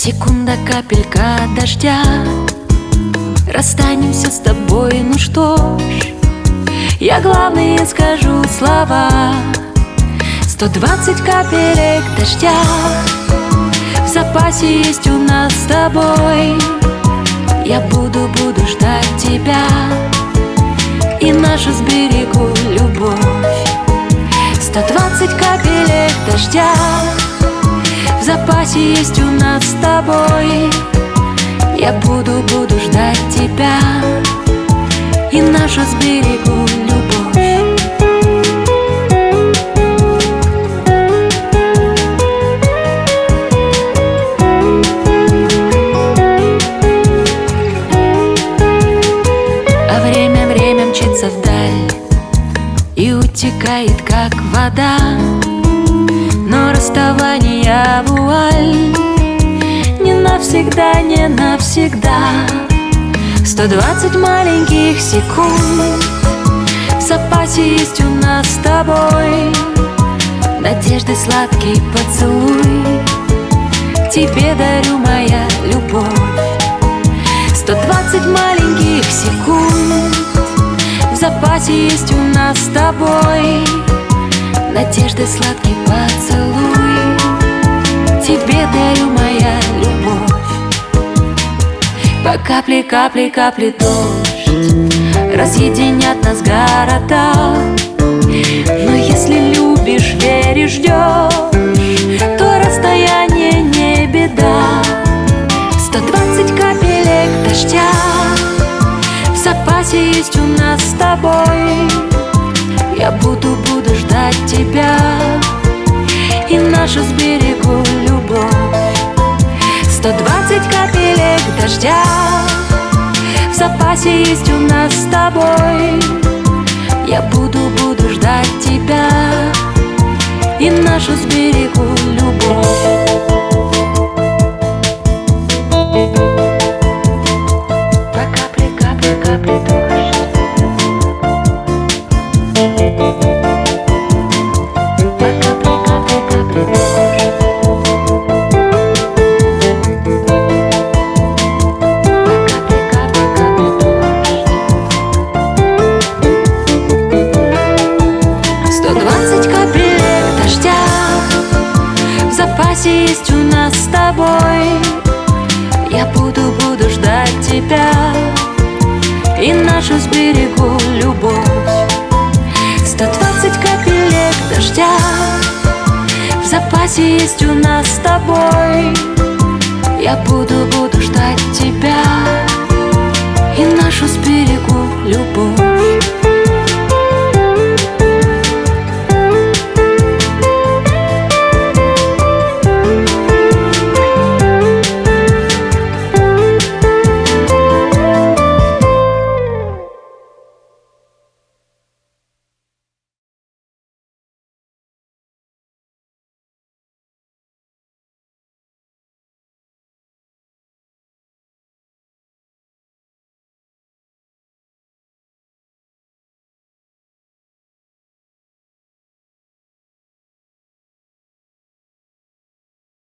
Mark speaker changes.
Speaker 1: Секунда, капелька дождя, расстанемся с тобой, ну что ж, я главное скажу слова. 120 капелек дождя в запасе есть у нас с тобой. Я буду ждать тебя и нашу сберегу любовь. 120 капелек дождя в запасе есть у нас с тобой. Я буду ждать тебя и нашу сберегу любовь. А время мчится вдаль и утекает, как вода. Но расставание вуаль не навсегда, не навсегда. 120 маленьких секунд в запасе есть у нас с тобой. Надежды сладкий поцелуй тебе дарю, моя любовь. 120 маленьких секунд в запасе есть у нас с тобой. Надежды сладкий поцелуй тебе дарю, моя любовь. По капле, капле, капле дождь разъединят нас города. Но если любишь, веришь, ждешь, то расстояние не беда. 120 капелек дождя в запасе есть у нас с тобой. Я буду ждать тебя и нашу сберегу любовь. 120 капелек дождя в запасе есть у нас с тобой. Я буду ждать тебя и нашу сберегу любовь. По капле, капле, капле дождь. По капле, капле, капле дождь. Есть у нас с тобой. Я буду ждать тебя и нашу сберегу любовь. 120 капелек дождя в запасе есть у нас с тобой. Я буду ждать тебя и нашу сберегу любовь.